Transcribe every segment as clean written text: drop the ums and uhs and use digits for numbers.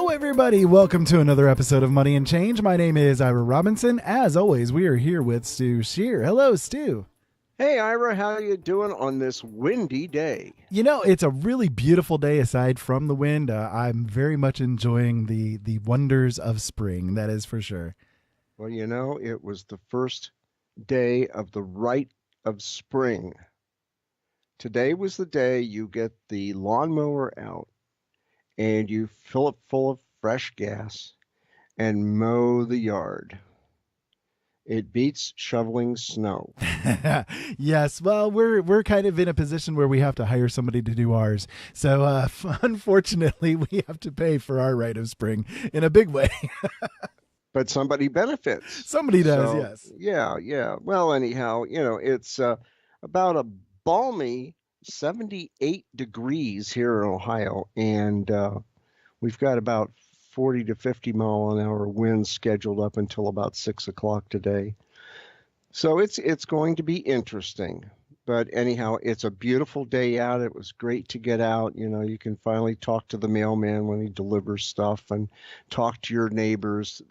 Hello, everybody. Welcome to another episode of Money and Change. My name is Ira Robinson. As always, we are here with Stu Shear. Hello, Stu. Hey, Ira, how are you doing on this windy day? You know, it's a really beautiful day aside from the wind. I'm very much enjoying the wonders of spring, that is for sure. Well, it was the first day of the rite of spring. Today was the day you get the lawnmower out and you fill it full of fresh gas and mow the yard. It beats shoveling snow. Yes, well, we're kind of in a position where we have to hire somebody to do ours. So, unfortunately, we have to pay for our rite of spring in a big way. But somebody benefits. Somebody does, So, yes. yeah. Well, anyhow, it's about a balmy 78 degrees here in Ohio, and we've got about 40 to 50 mile an hour winds scheduled up until about 6 o'clock today. So it's going to be interesting. But anyhow, it's a beautiful day out. It was great to get out. You can finally talk to the mailman when he delivers stuff and talk to your neighbors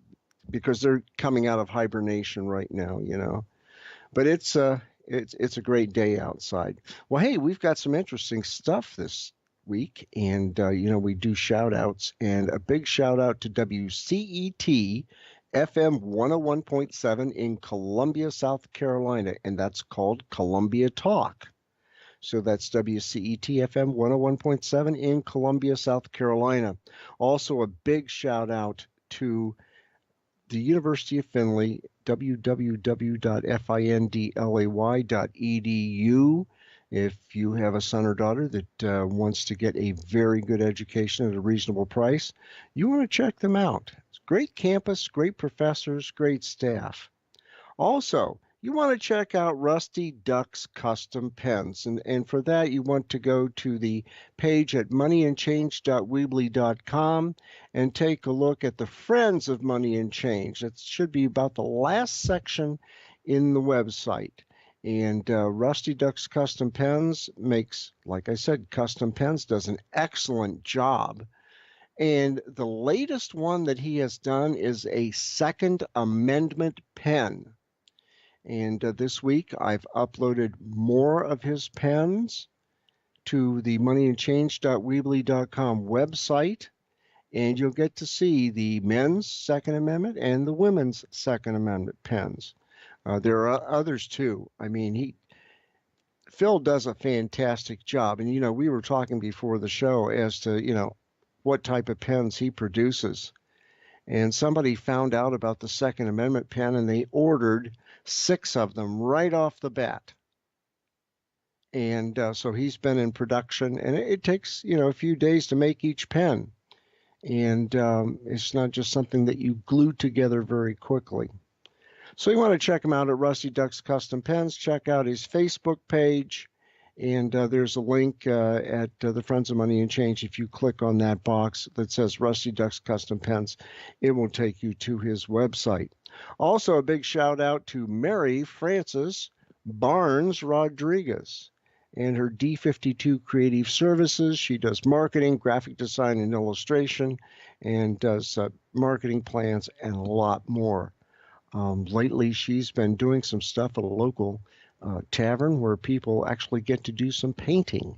because they're coming out of hibernation right now. But it's a great day outside. Well, hey, we've got some interesting stuff this week, and we do shout outs, and a big shout out to WCET FM 101.7 in Columbia, South Carolina, and that's called Columbia Talk. So that's WCET FM 101.7 in Columbia, South Carolina. Also, a big shout out to the University of Findlay, www.findlay.edu. If you have a son or daughter that wants to get a very good education at a reasonable price, you want to check them out. It's a great campus, great professors, great staff. Also, you want to check out Rusty Duck's Custom Pens. And for that, you want to go to the page at moneyandchange.weebly.com and take a look at the Friends of Money and Change. That should be about the last section in the website. And Rusty Duck's Custom Pens makes, like I said, custom pens, does an excellent job. And the latest one that he has done is a Second Amendment pen. And this week, I've uploaded more of his pens to the moneyandchange.weebly.com website, and you'll get to see the men's Second Amendment and the women's Second Amendment pens. There are others too. I mean, Phil does a fantastic job, and we were talking before the show as to what type of pens he produces. And somebody found out about the Second Amendment pen, and they ordered 6 of them right off the bat. And so he's been in production, and it takes a few days to make each pen. And it's not just something that you glue together very quickly. So you want to check him out at Rusty Duck's Custom Pens. Check out his Facebook page. And there's a link at the Friends of Money and Change. If you click on that box that says Rusty Duck's Custom Pens, it will take you to his website. Also, a big shout out to Mary Frances Barnes Rodriguez and her D52 Creative Services. She does marketing, graphic design, and illustration, and does marketing plans and a lot more. Lately, she's been doing some stuff at a local tavern where people actually get to do some painting.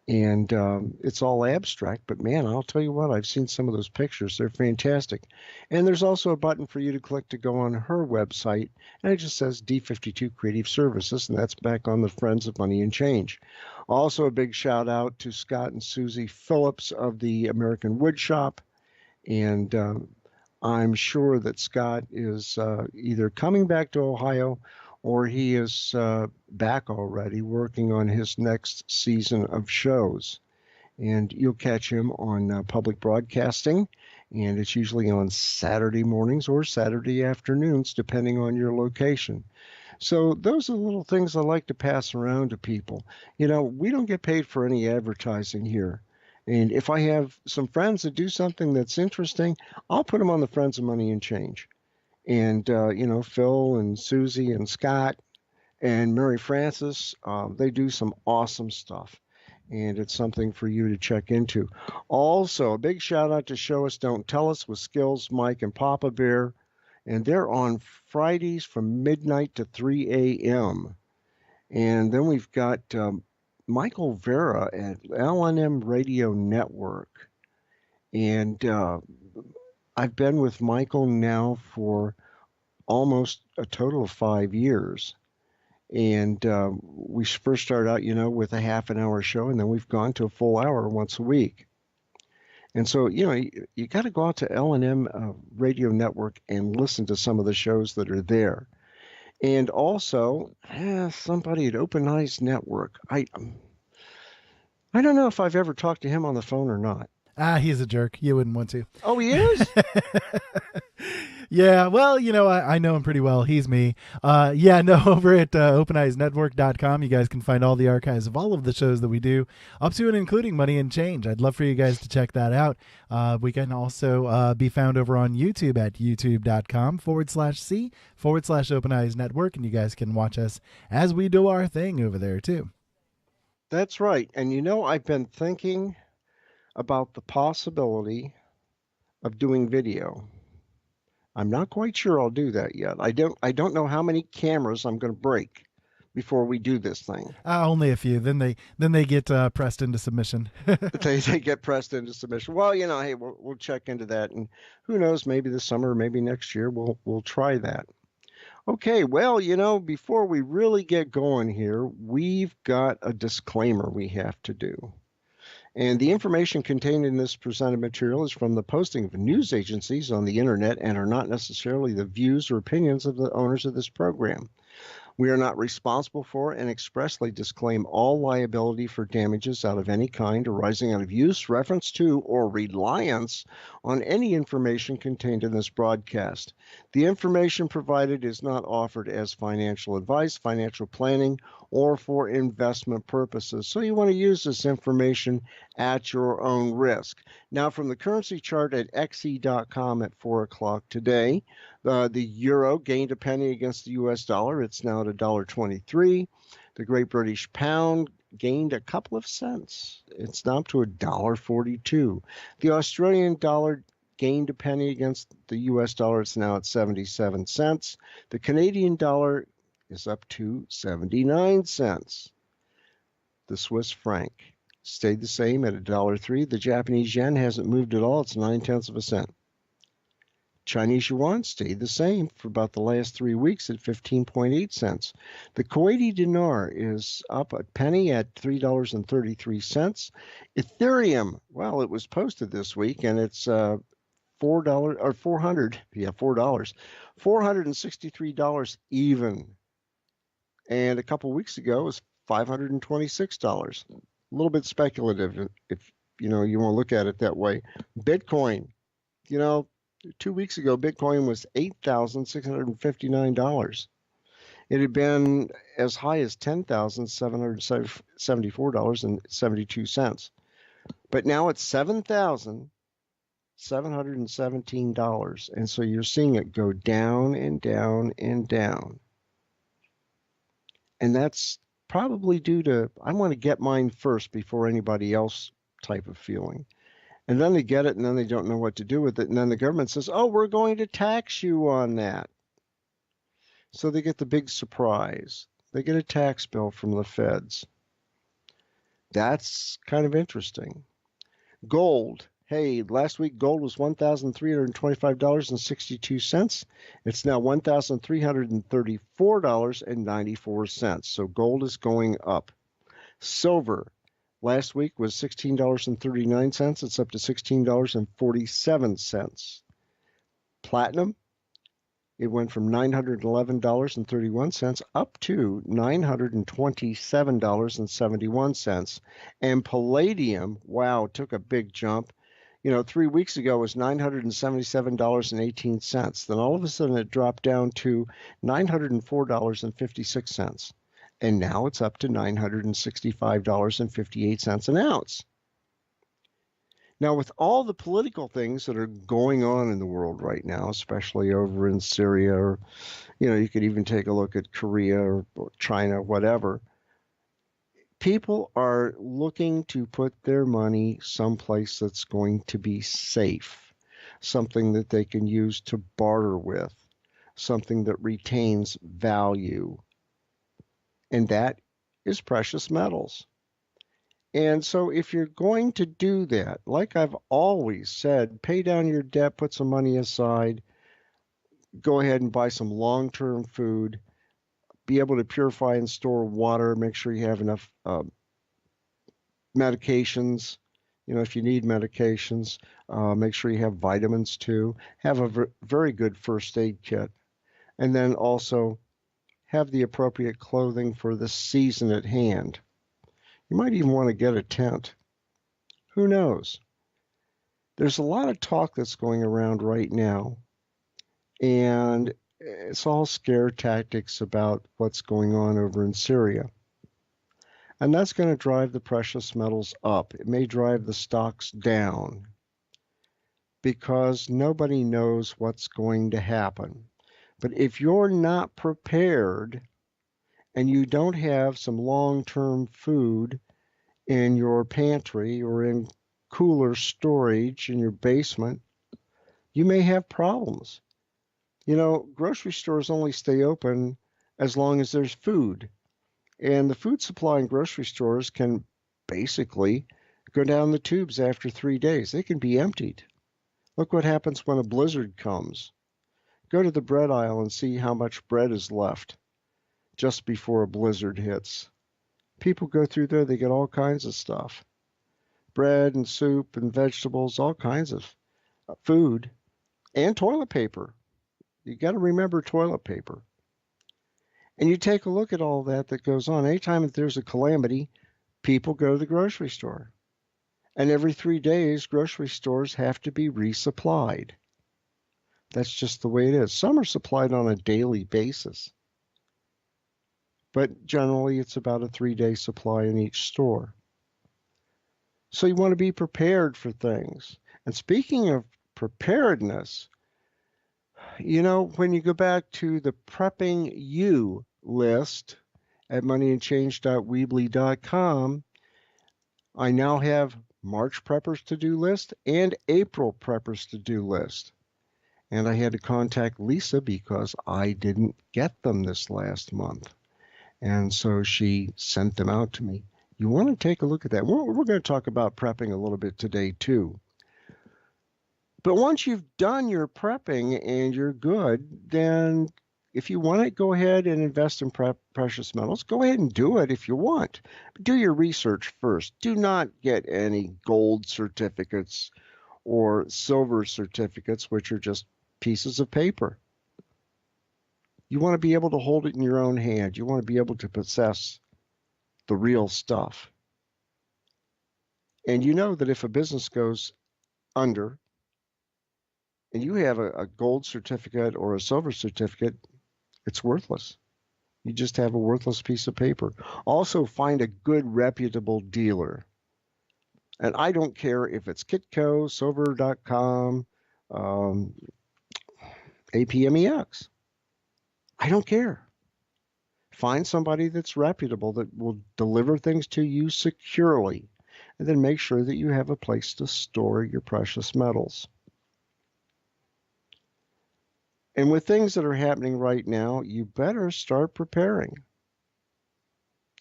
And it's all abstract, but man, I'll tell you what, I've seen some of those pictures. They're fantastic. And there's also a button for you to click to go on her website, and it just says D52 Creative Services, and that's back on the Friends of Money and Change. Also, a big shout out to Scott and Susie Phillips of the American Wood Shop. And I'm sure that Scott is either coming back to Ohio or he is back already working on his next season of shows. And you'll catch him on public broadcasting, and it's usually on Saturday mornings or Saturday afternoons, depending on your location. So those are the little things I like to pass around to people. We don't get paid for any advertising here. And if I have some friends that do something that's interesting, I'll put them on the Friends of Money and Change. And, Phil and Susie and Scott and Mary Frances, they do some awesome stuff. and it's something for you to check into. Also, a big shout out to Show Us Don't Tell Us with Skills, Mike, and Papa Bear, and they're on Fridays from midnight to 3 a.m. And then we've got Michael Vera at LNM Radio Network, and I've been with Michael now for almost a total of 5 years. And we first started out, with a half an hour show, and then we've gone to a full hour once a week. And so, you got to go out to L&M Radio Network and listen to some of the shows that are there. And also, somebody at Open Eyes Network. I don't know if I've ever talked to him on the phone or not. He's a jerk. You wouldn't want to. Oh, he is? Yeah, well, I know him pretty well. He's me. Over at OpenEyesNetwork.com, you guys can find all the archives of all of the shows that we do, up to and including Money and Change. I'd love for you guys to check that out. We can also be found over on YouTube at youtube.com/C/OpenEyesNetwork, and you guys can watch us as we do our thing over there, too. That's right. And I've been thinking about the possibility of doing video. I'm not quite sure I'll do that yet. I don't know how many cameras I'm going to break before we do this thing. Only a few. Then they get pressed into submission. they get pressed into submission. Well, hey, we'll check into that, and who knows? Maybe this summer, maybe next year, we'll try that. Okay, well, before we really get going here, we've got a disclaimer we have to do. And the information contained in this presented material is from the posting of news agencies on the internet and are not necessarily the views or opinions of the owners of this program. We are not responsible for and expressly disclaim all liability for damages out of any kind arising out of use, reference to, or reliance on any information contained in this broadcast. The information provided is not offered as financial advice, financial planning, or for investment purposes. So you want to use this information at your own risk. Now, from the currency chart at xe.com at 4 o'clock today, the euro gained a penny against the U.S. dollar. It's now at $1.23. The Great British Pound gained a couple of cents. It's now up to $1.42. The Australian dollar gained a penny against the U.S. dollar. It's now at 77 cents. The Canadian dollar is up to 79 cents. The Swiss franc stayed the same at $1.03. The Japanese yen hasn't moved at all. It's 9/10 of a cent. Chinese yuan stayed the same for about the last 3 weeks at 15.8 cents. The Kuwaiti dinar is up a penny at $3.33. Ethereum, well, it was posted this week, and it's $4 or $400. Yeah, $4. $463 even. And a couple weeks ago it was $526. A little bit speculative if you want to look at it that way. Bitcoin, 2 weeks ago, Bitcoin was $8,659. It had been as high as $10,774.72. But now it's $7,717. And so you're seeing it go down and down and down. And that's probably due to, I want to get mine first before anybody else type of feeling. And then they get it, and then they don't know what to do with it. And then the government says, oh, we're going to tax you on that. So they get the big surprise. They get a tax bill from the feds. That's kind of interesting. Gold. Hey, last week gold was $1,325.62. It's now $1,334.94. So gold is going up. Silver. Last week was $16.39. It's up to $16.47. Platinum, it went from $911.31 up to $927.71. And palladium, wow, took a big jump. 3 weeks ago it was $977.18. Then all of a sudden it dropped down to $904.56. And now it's up to $965.58 an ounce. Now, with all the political things that are going on in the world right now, especially over in Syria, or, you could even take a look at Korea or China, whatever, People are looking to put their money someplace that's going to be safe, something that they can use to barter with, something that retains value, and that is precious metals. And so, if you're going to do that, like I've always said, pay down your debt, put some money aside, go ahead and buy some long term food, be able to purify and store water, make sure you have enough medications. If you need medications, make sure you have vitamins too. Have a very good first aid kit. And then also have the appropriate clothing for the season at hand. You might even want to get a tent. Who knows? There's a lot of talk that's going around right now, and it's all scare tactics about what's going on over in Syria. And that's going to drive the precious metals up. It may drive the stocks down because nobody knows what's going to happen. But if you're not prepared and you don't have some long term food in your pantry or in cooler storage in your basement, you may have problems. Grocery stores only stay open as long as there's food. And the food supply in grocery stores can basically go down the tubes after 3 days. They can be emptied. Look what happens when a blizzard comes. Go to the bread aisle and see how much bread is left just before a blizzard hits. People go through there, they get all kinds of stuff. Bread and soup and vegetables, all kinds of food, and toilet paper. You got to remember toilet paper. And you take a look at all that goes on. Anytime that there's a calamity, people go to the grocery store. And every 3 days, grocery stores have to be resupplied. That's just the way it is. Some are supplied on a daily basis, but generally it's about a 3-day supply in each store. So you want to be prepared for things. And speaking of preparedness, when you go back to the Prepping You list at moneyandchange.weebly.com, I now have March preppers to do list and April preppers to do list. And I had to contact Lisa because I didn't get them this last month. And so she sent them out to me. You want to take a look at that. We're going to talk about prepping a little bit today too. But once you've done your prepping and you're good, then if you want to go ahead and invest in precious metals, go ahead and do it if you want. But do your research first. Do not get any gold certificates or silver certificates, which are just pieces of paper. You want to be able to hold it in your own hand. You want to be able to possess the real stuff. And you know that if a business goes under and you have a gold certificate or a silver certificate, it's worthless. You just have a worthless piece of paper. Also, find a good, reputable dealer. And I don't care if it's Kitco, Silver.com, APMEX. I don't care. Find somebody that's reputable that will deliver things to you securely, and then make sure that you have a place to store your precious metals. And with things that are happening right now, you better start preparing.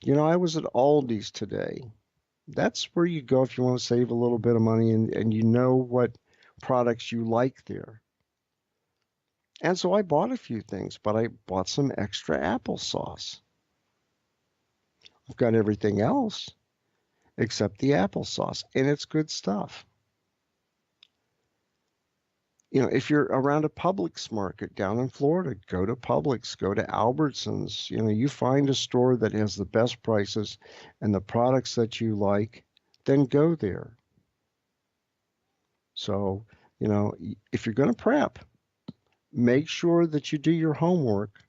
I was at Aldi's today. That's where you go if you want to save a little bit of money and you know what products you like there. And so I bought a few things, but I bought some extra applesauce. I've got everything else except the applesauce, and it's good stuff. If you're around a Publix market down in Florida, go to Publix, go to Albertsons. You find a store that has the best prices and the products that you like, then go there. So, if you're going to prep, make sure that you do your homework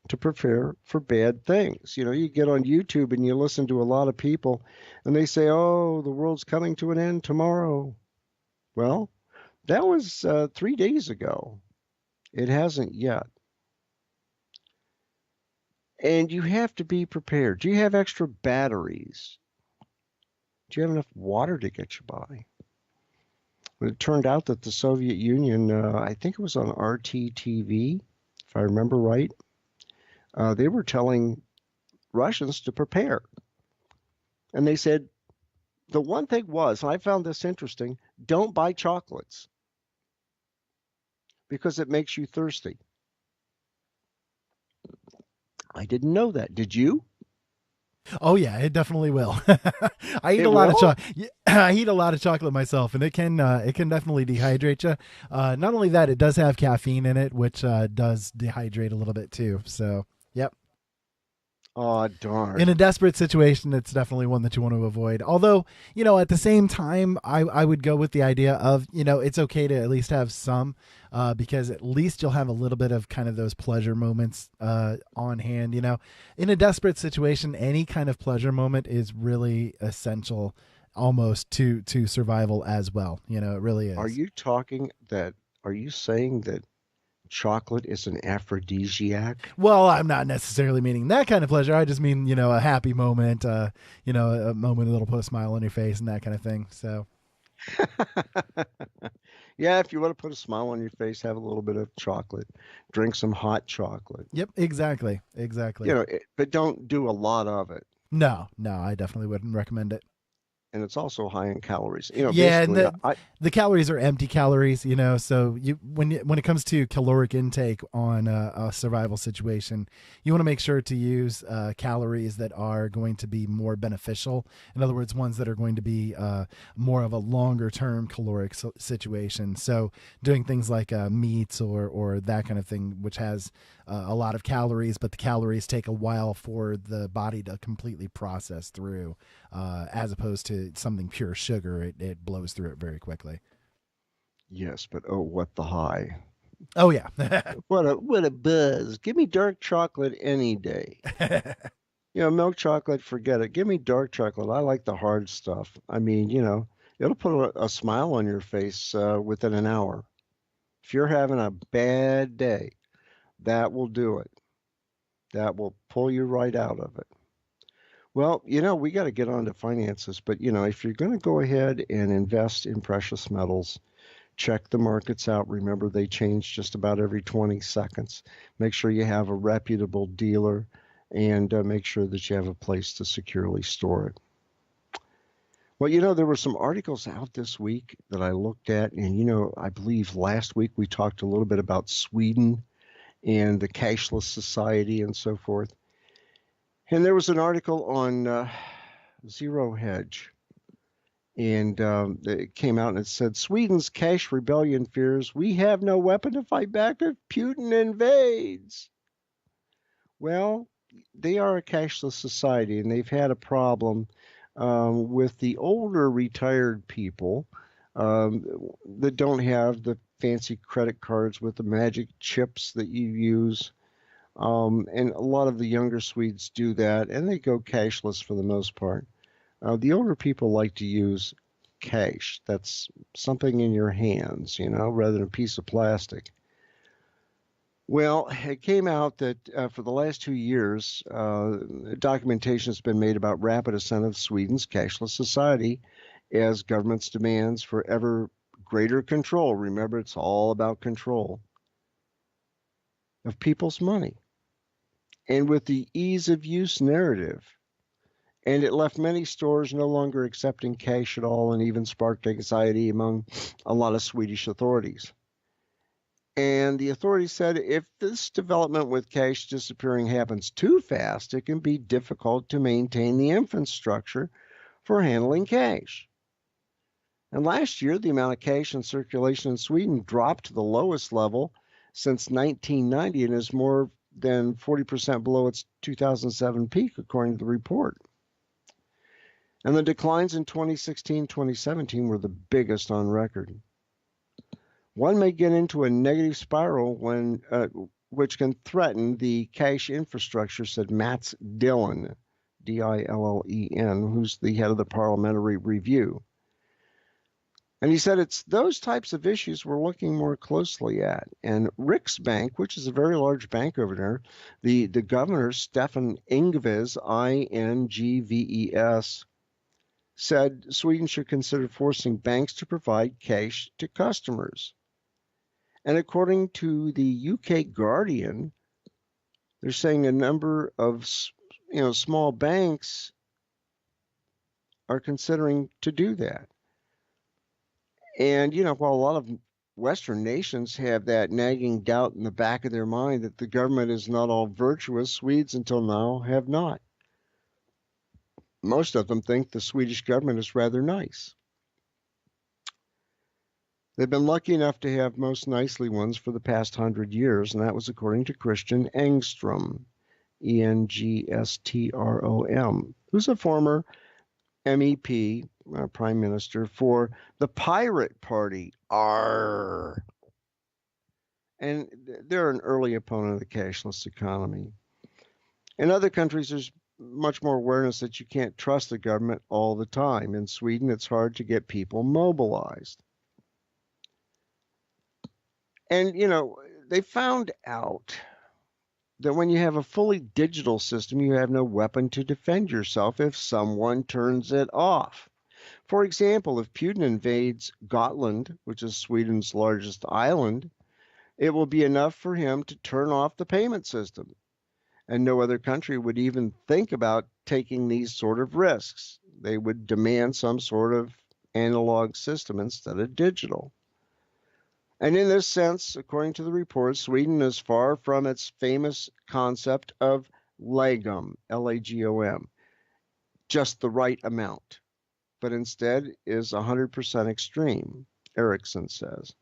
to prepare for bad things. You get on YouTube and you listen to a lot of people and they say, oh, the world's coming to an end tomorrow. Well, that was 3 days ago. It hasn't yet. And you have to be prepared. Do you have extra batteries? Do you have enough water to get you by? But it turned out that the Soviet Union, I think it was on RT-TV, if I remember right, they were telling Russians to prepare. And they said, the one thing was, and I found this interesting, don't buy chocolates because it makes you thirsty. I didn't know that. Did you? Oh yeah, it definitely will. I eat It a lot of will? chocolate. I eat a lot of chocolate myself, and it can definitely dehydrate you. Not only that, it does have caffeine in it, which does dehydrate a little bit too. So, yep. Oh, In a darn. desperate situation, it's definitely one that you want to avoid. Although, at the same time, I would go with the idea of, it's okay to at least have some, because at least you'll have a little bit of kind of those pleasure moments on hand. In a desperate situation, any kind of pleasure moment is really essential almost to survival as well. It really Are is. you talking that, are you saying that chocolate is an aphrodisiac? Well, I'm not necessarily meaning that kind of pleasure. I just mean, a happy moment, a moment that'll put a smile on your face and that kind of thing. So, Yeah, if you want to put a smile on your face, have a little bit of chocolate. Drink some hot chocolate. yep, exactly. Exactly. But don't do a lot of it. No, no, I definitely wouldn't recommend it. And it's also high in calories. Yeah, and Basically, the calories are empty calories, so when it comes to caloric intake on a survival situation, you want to make sure to use calories that are going to be more beneficial. In other words, ones that are going to be more of a longer term caloric situation. So doing things like meats or that kind of thing, which has a lot of calories, but the calories take a while for the body to completely process through, as opposed to something pure sugar. It blows through it very quickly. yes, but oh, what the high. Oh yeah. What a buzz. Give me dark chocolate any day. Milk chocolate, forget it. Give me dark chocolate. I like the hard stuff. I mean, it'll put a smile on your face within an hour. If you're having a bad day, that will do it. That will pull you right out of it. Well, we got to get on to finances, but if you're going to go ahead and invest in precious metals, check the markets out. Remember, they change just about every 20 seconds. Make sure you have a reputable dealer and make sure that you have a place to securely store it. Well, there were some articles out this week that I looked at, and I believe last week we talked a little bit about Sweden and the cashless society and so forth. And there was an article on Zero Hedge, and it came out and it said Sweden's cash rebellion fears we have no weapon to fight back if Putin invades. Well, they are a cashless society, and they've had a problem with the older retired people um, that don't have the fancy credit cards with the magic chips that you use. And a lot of the younger Swedes do that, and they go cashless for the most part. The older people like to use cash. That's something in your hands, rather than a piece of plastic. Well, it came out that for the last 2 years, documentation has been made about rapid ascent of Sweden's cashless society as government's demands for ever greater control. Remember, it's all about control of people's money. And with the ease of use narrative, and it left many stores no longer accepting cash at all and even sparked anxiety among a lot of Swedish authorities. And the authorities said if this development with cash disappearing happens too fast, it can be difficult to maintain the infrastructure for handling cash. And last year, the amount of cash in circulation in Sweden dropped to the lowest level since 1990 and is more than 40% below its 2007 peak, according to the report. And the declines in 2016, 2017 were the biggest on record. One may get into a negative spiral which can threaten the cash infrastructure, said Mats Dillon, Dillen, who's the head of the Parliamentary Review. And he said it's those types of issues we're looking more closely at. And Riksbank, which is a very large bank over there, the governor, Stefan Ingves, Ingves, said Sweden should consider forcing banks to provide cash to customers. And according to the UK Guardian, they're saying a number of small banks are considering to do that. And while a lot of Western nations have that nagging doubt in the back of their mind that the government is not all virtuous, Swedes until now have not. Most of them think the Swedish government is rather nice. They've been lucky enough to have most nicely ones for the past 100 years, and that was according to Christian Engström, Engstrom, who's a former MEP, Prime Minister, for the Pirate Party. Arr! And they're an early opponent of the cashless economy. In other countries, there's much more awareness that you can't trust the government all the time. In Sweden, it's hard to get people mobilized. And, they found out that when you have a fully digital system, you have no weapon to defend yourself if someone turns it off. For example, if Putin invades Gotland, which is Sweden's largest island, it will be enough for him to turn off the payment system. And no other country would even think about taking these sort of risks. They would demand some sort of analog system instead of digital. And in this sense, according to the report, Sweden is far from its famous concept of lagom, Lagom, just the right amount, but instead is 100% extreme, Ericsson says,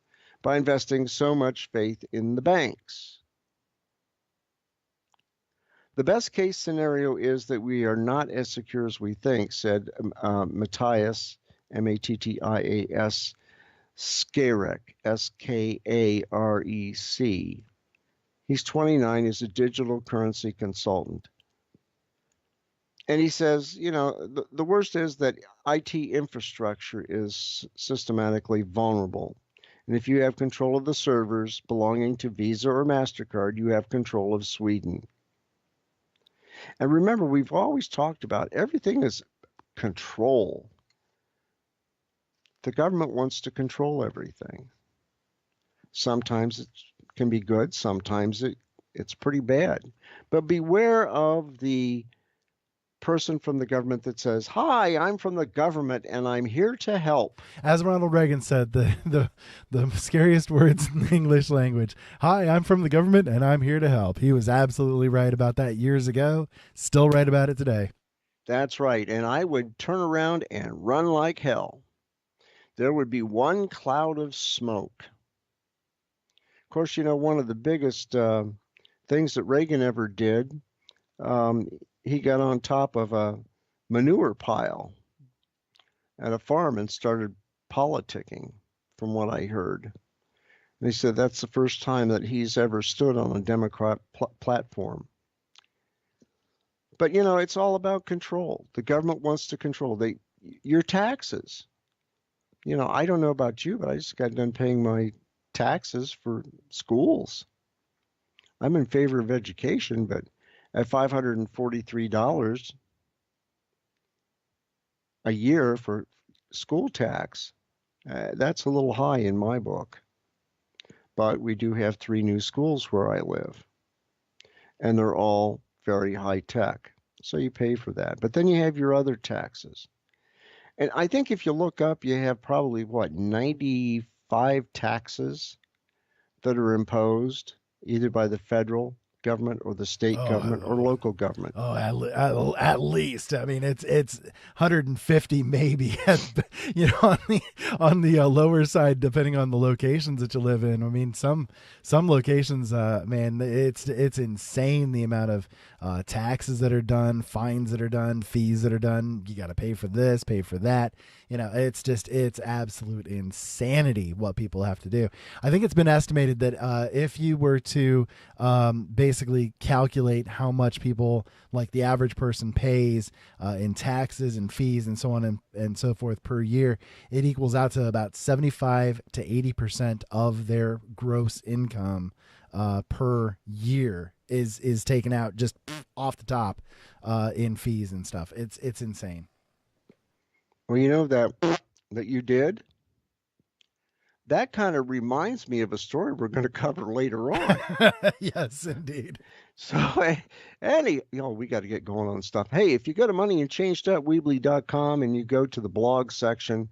by investing so much faith in the banks. The best case scenario is that we are not as secure as we think, said Matthias, Mattias, Skarek, Skarec. He's 29, he's a digital currency consultant. And he says, the worst is that IT infrastructure is systematically vulnerable. And if you have control of the servers belonging to Visa or MasterCard, you have control of Sweden. And remember, we've always talked about everything is control. The government wants to control everything. Sometimes it can be good, sometimes it's pretty bad. But beware of the person from the government that says, "Hi, I'm from the government and I'm here to help." As Ronald Reagan said, the scariest words in the English language. "Hi, I'm from the government and I'm here to help." He was absolutely right about that years ago. Still right about it today. That's right. And I would turn around and run like hell. There would be one cloud of smoke. Of course, one of the biggest things that Reagan ever did, he got on top of a manure pile at a farm and started politicking, from what I heard. And he said that's the first time that he's ever stood on a Democrat platform. But, it's all about control. The government wants to control your taxes. I don't know about you, but I just got done paying my taxes for schools. I'm in favor of education, but at $543 a year for school tax, that's a little high in my book. But we do have 3 new schools where I live, and they're all very high tech. So you pay for that. But then you have your other taxes. And I think if you look up, you have probably, 95 taxes that are imposed either by the federal government or the state government or local government. Oh, at least. I mean, it's 150 maybe, on the lower side, depending on the locations that you live in. I mean, some locations, man, it's insane the amount of taxes that are done, fines that are done, fees that are done. You got to pay for this, pay for that. It's absolute insanity what people have to do. I think it's been estimated that if you were to basically calculate how much people, like the average person, pays in taxes and fees and so on and so forth per year, it equals out to about 75 to 80% of their gross income per year is taken out just off the top in fees and stuff. It's insane. Well, you know that you did. That kind of reminds me of a story we're going to cover later on. Yes, indeed. So, we got to get going on stuff. Hey, if you go to moneyandchange.weebly.com and you go to the blog section,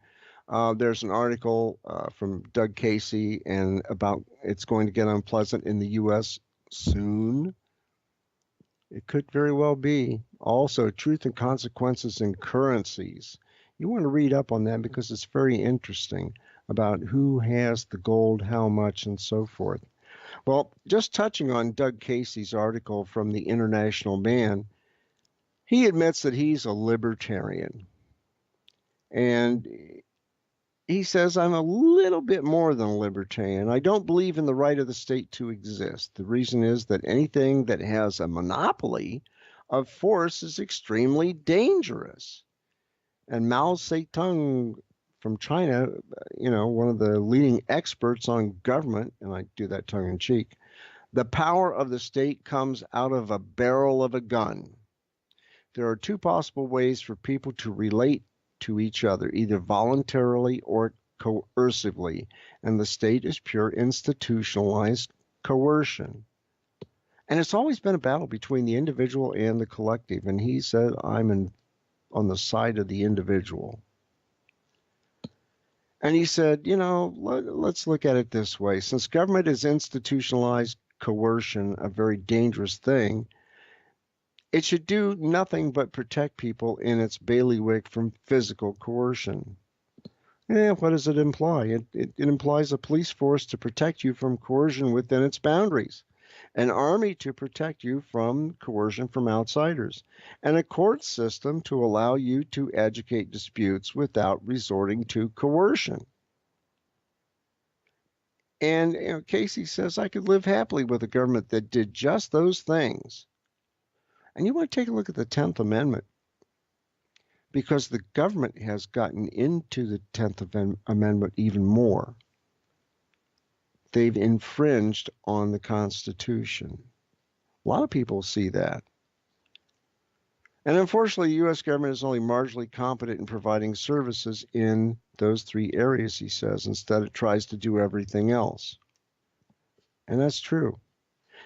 there's an article from Doug Casey and about it's going to get unpleasant in the U.S. soon. It could very well be. Also, truth and consequences in currencies. You want to read up on that because it's very interesting about who has the gold, how much, and so forth. Well, just touching on Doug Casey's article from the International Man, he admits that he's a libertarian. And he says, I'm a little bit more than a libertarian. I don't believe in the right of the state to exist. The reason is that anything that has a monopoly of force is extremely dangerous. And Mao Zedong from China, one of the leading experts on government, and I do that tongue in cheek, the power of the state comes out of a barrel of a gun. There are two possible ways for people to relate to each other, either voluntarily or coercively, and the state is pure institutionalized coercion. And it's always been a battle between the individual and the collective, and he said, I'm on the side of the individual. And he said, let's look at it this way. Since government is institutionalized coercion, a very dangerous thing, it should do nothing but protect people in its bailiwick from physical coercion. What does it imply? It implies a police force to protect you from coercion within its boundaries, an army to protect you from coercion from outsiders, and a court system to allow you to adjudicate disputes without resorting to coercion. And Casey says, I could live happily with a government that did just those things. And you want to take a look at the 10th Amendment, because the government has gotten into the 10th Amendment even more. They've infringed on the Constitution. A lot of people see that. And unfortunately, the U.S. government is only marginally competent in providing services in those three areas, he says. Instead, it tries to do everything else. And that's true.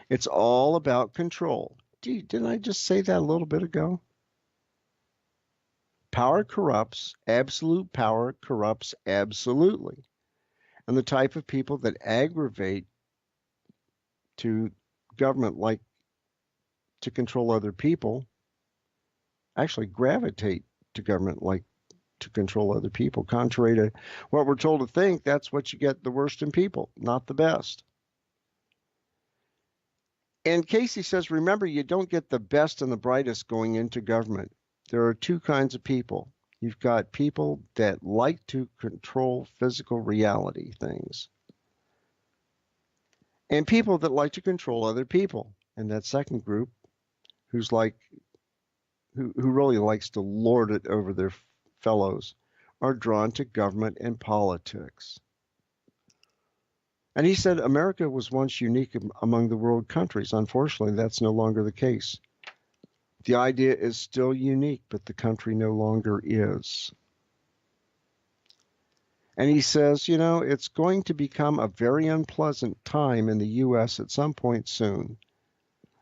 It's all about control. Didn't I just say that a little bit ago? Power corrupts. Absolute power corrupts absolutely. And the type of people that aggravate to government like to control other people actually gravitate to government like to control other people. Contrary to what we're told to think, that's what you get, the worst in people, not the best. And Casey says, remember, you don't get the best and the brightest going into government. There are two kinds of people. You've got people that like to control physical reality things, and people that like to control other people. And that second group, who really likes to lord it over their fellows, are drawn to government and politics. And he said America was once unique among the world countries. Unfortunately, that's no longer the case. The idea is still unique, but the country no longer is. And he says, it's going to become a very unpleasant time in the U.S. at some point soon.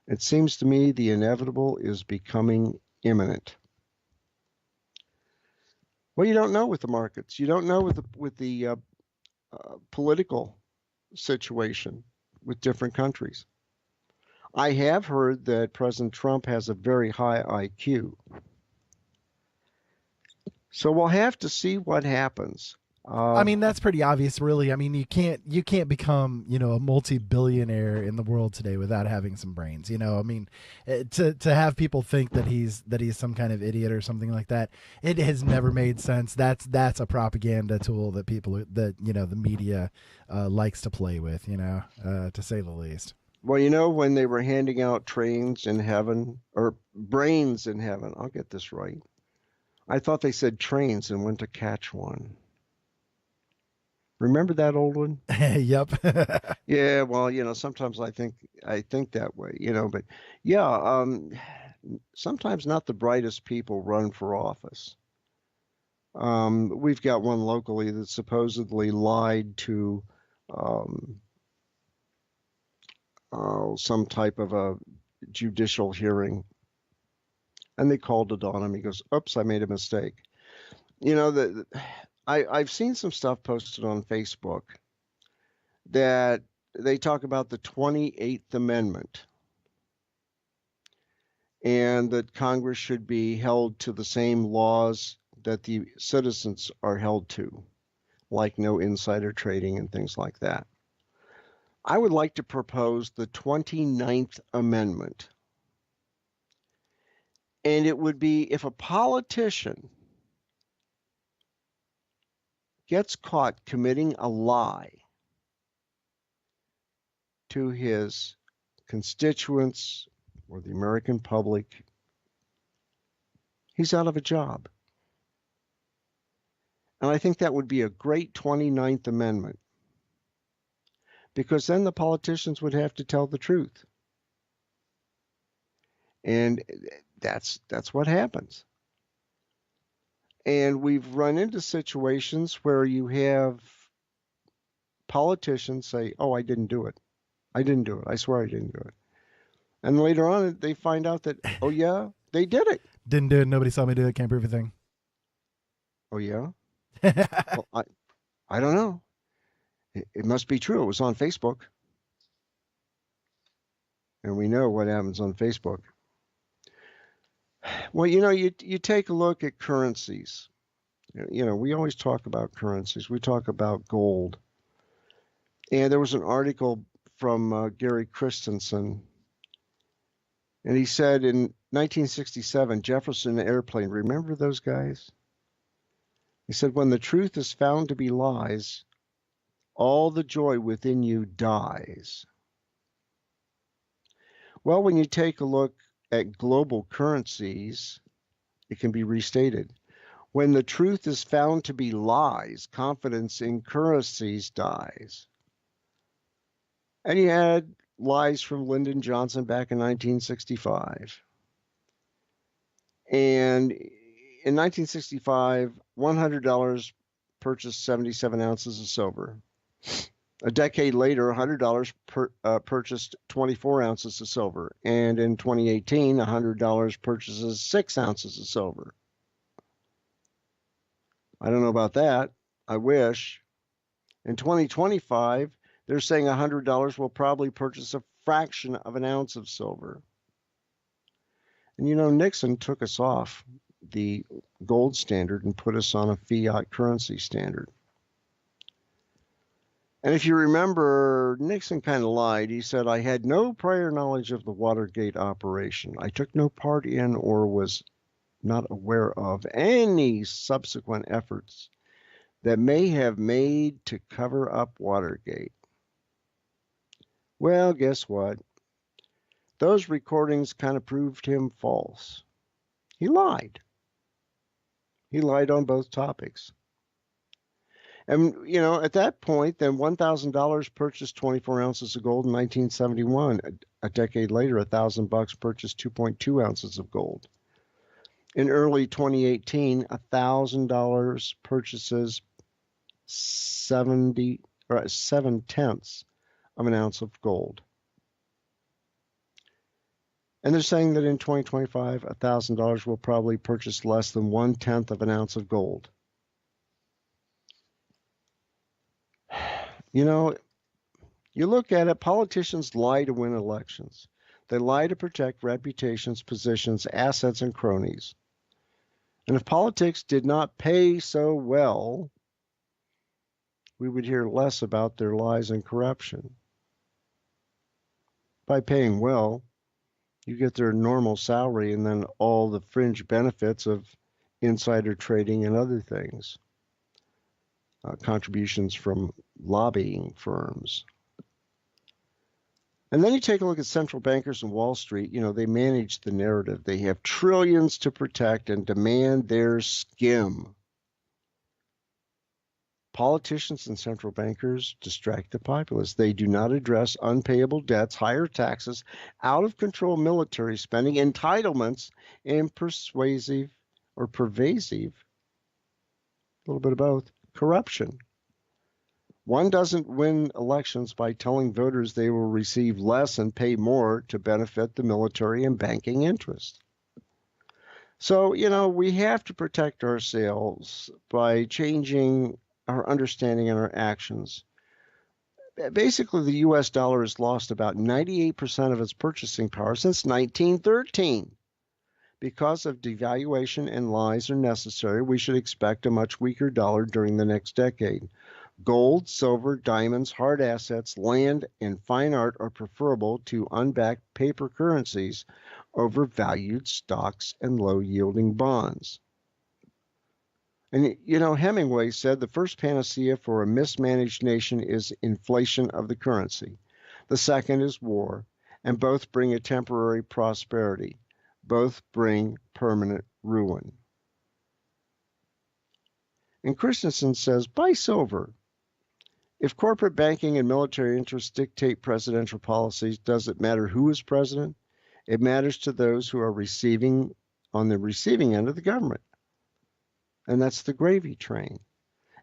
It seems to me the inevitable is becoming imminent. Well, you don't know with the markets. You don't know with the political situation with different countries. I have heard that President Trump has a very high IQ. So we'll have to see what happens. I mean, that's pretty obvious, really. I mean, you can't become, a multi-billionaire in the world today without having some brains. I mean, to have people think that he's some kind of idiot or something like that, it has never made sense. That's a propaganda tool that the media likes to play with, to say the least. Well, you know, when they were handing out trains in heaven or brains in heaven, I'll get this right. I thought they said trains and went to catch one. Remember that old one? Yep. Yeah, well, you know, sometimes I think that way, you know, but yeah, sometimes not the brightest people run for office. We've got one locally that supposedly lied to um, some type of a judicial hearing, and they called it on him. He goes, "Oops, I made a mistake." You know, I've seen some stuff posted on Facebook that they talk about the 28th Amendment and that Congress should be held to the same laws that the citizens are held to, like no insider trading and things like that. I would like to propose the 29th Amendment. And it would be if a politician gets caught committing a lie to his constituents or the American public, he's out of a job. And I think that would be a great 29th Amendment because then the politicians would have to tell the truth. And that's what happens. And we've run into situations where you have politicians say, "Oh, I didn't do it. I didn't do it. I swear I didn't do it." And later on, they find out that, "Oh, yeah, they did it." Didn't do it. Nobody saw me do it. Can't prove a thing. "Oh, yeah? Well, I don't know. It must be true. It was on Facebook." And we know what happens on Facebook. Well, you know, you take a look at currencies. You know, we always talk about currencies. We talk about gold. And there was an article from Gary Christensen, and he said in 1967, Jefferson Airplane, remember those guys? He said, "When the truth is found to be lies, all the joy within you dies." Well, when you take a look at global currencies, it can be restated. When the truth is found to be lies, confidence in currencies dies. And you had lies from Lyndon Johnson back in 1965. And in 1965, $100 purchased 77 ounces of silver. A decade later, $100 purchased 24 ounces of silver. And in 2018, $100 purchases 6 ounces of silver. I don't know about that. I wish. In 2025, they're saying $100 will probably purchase a fraction of an ounce of silver. And you know, Nixon took us off the gold standard and put us on a fiat currency standard. And if you remember, Nixon kind of lied. He said, "I had no prior knowledge of the Watergate operation. I took no part in or was not aware of any subsequent efforts that may have made to cover up Watergate." Well, guess what? Those recordings kind of proved him false. He lied. He lied on both topics. And, you know, at that point, then $1,000 purchased 24 ounces of gold in 1971. A decade later, $1,000 purchased 2.2 ounces of gold. In early 2018, $1,000 purchases 7/10 of an ounce of gold. And they're saying that in 2025, $1,000 will probably purchase less than 1/10 of an ounce of gold. You know, you look at it, politicians lie to win elections. They lie to protect reputations, positions, assets, and cronies. And if politics did not pay so well, we would hear less about their lies and corruption. By paying well, you get their normal salary and then all the fringe benefits of insider trading and other things. Contributions from lobbying firms. And then you take a look at central bankers and Wall Street. They manage the narrative. They have trillions to protect and demand their skim. Politicians and central bankers distract the populace. They do not address unpayable debts, higher taxes, out of control military spending, entitlements, and pervasive, a little bit of both, corruption. One doesn't win elections by telling voters they will receive less and pay more to benefit the military and banking interests. So, we have to protect ourselves by changing our understanding and our actions. Basically, the US dollar has lost about 98% of its purchasing power since 1913. Because of devaluation and lies are necessary, we should expect a much weaker dollar during the next decade. Gold, silver, diamonds, hard assets, land, and fine art are preferable to unbacked paper currencies over valued stocks and low-yielding bonds. And Hemingway said the first panacea for a mismanaged nation is inflation of the currency. The second is war, and both bring a temporary prosperity. Both bring permanent ruin. And Christensen says, buy silver. If corporate banking and military interests dictate presidential policies, does it matter who is president? It matters to those who are on the receiving end of the government. And that's the gravy train.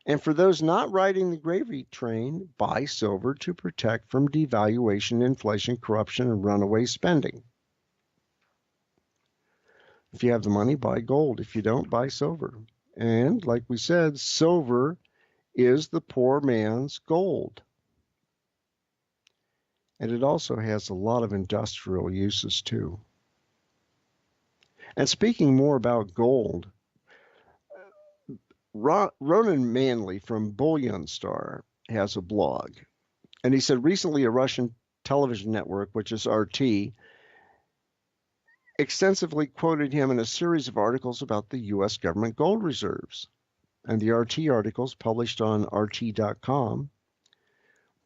And for those not riding the gravy train, buy silver to protect from devaluation, inflation, corruption, and runaway spending. If you have the money, buy gold. If you don't, buy silver. And like we said, silver is the poor man's gold. And it also has a lot of industrial uses too. And speaking more about gold, Ronan Manley from Bullion Star has a blog. And he said recently a Russian television network, which is RT, extensively quoted him in a series of articles about the U.S. government gold reserves. And the RT articles published on RT.com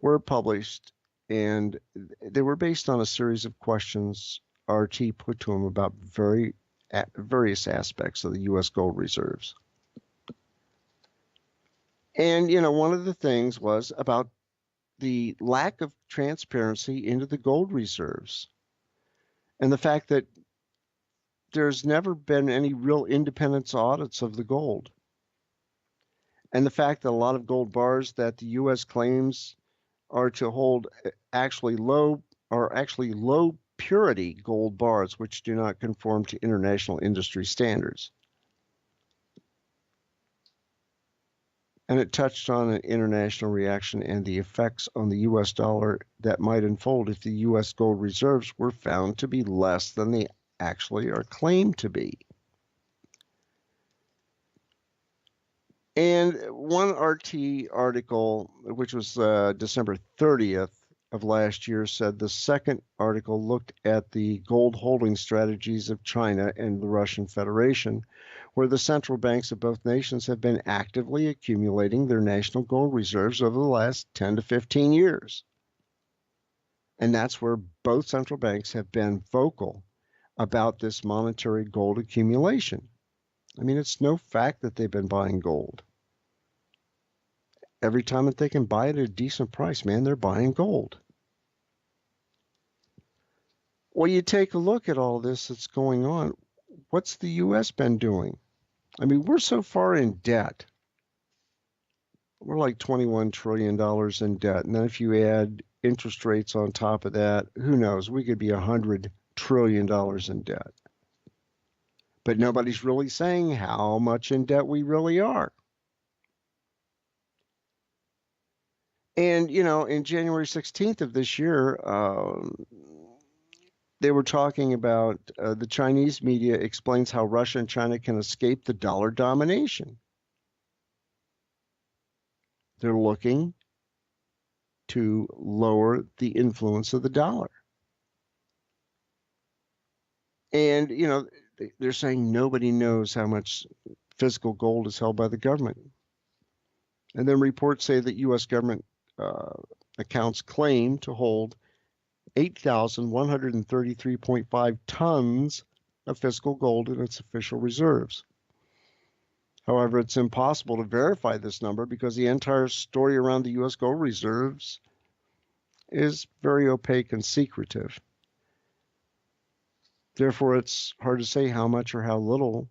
were published, and they were based on a series of questions RT put to him about various aspects of the U.S. gold reserves. And, one of the things was about the lack of transparency into the gold reserves and the fact that there's never been any real independent audits of the gold. And the fact that a lot of gold bars that the U.S. claims are to hold actually low purity gold bars, which do not conform to international industry standards. And it touched on an international reaction and the effects on the U.S. dollar that might unfold if the U.S. gold reserves were found to be less than they actually are claimed to be. And one RT article, which was December 30th of last year, said the second article looked at the gold holding strategies of China and the Russian Federation, where the central banks of both nations have been actively accumulating their national gold reserves over the last 10 to 15 years. And that's where both central banks have been vocal about this monetary gold accumulation. I mean, it's no fact that they've been buying gold. Every time that they can buy it at a decent price, man, they're buying gold. Well, you take a look at all this that's going on. What's the U.S. been doing? I mean, we're so far in debt. We're like $21 trillion in debt. And then if you add interest rates on top of that, who knows? We could be $100 trillion in debt. But nobody's really saying how much in debt we really are. And, in January 16th of this year, they were talking about the Chinese media explains how Russia and China can escape the dollar domination. They're looking to lower the influence of the dollar. And, they're saying nobody knows how much physical gold is held by the government. And then reports say that U.S. government accounts claim to hold 8,133.5 tons of physical gold in its official reserves. However, it's impossible to verify this number because the entire story around the U.S. gold reserves is very opaque and secretive. Therefore, it's hard to say how much or how little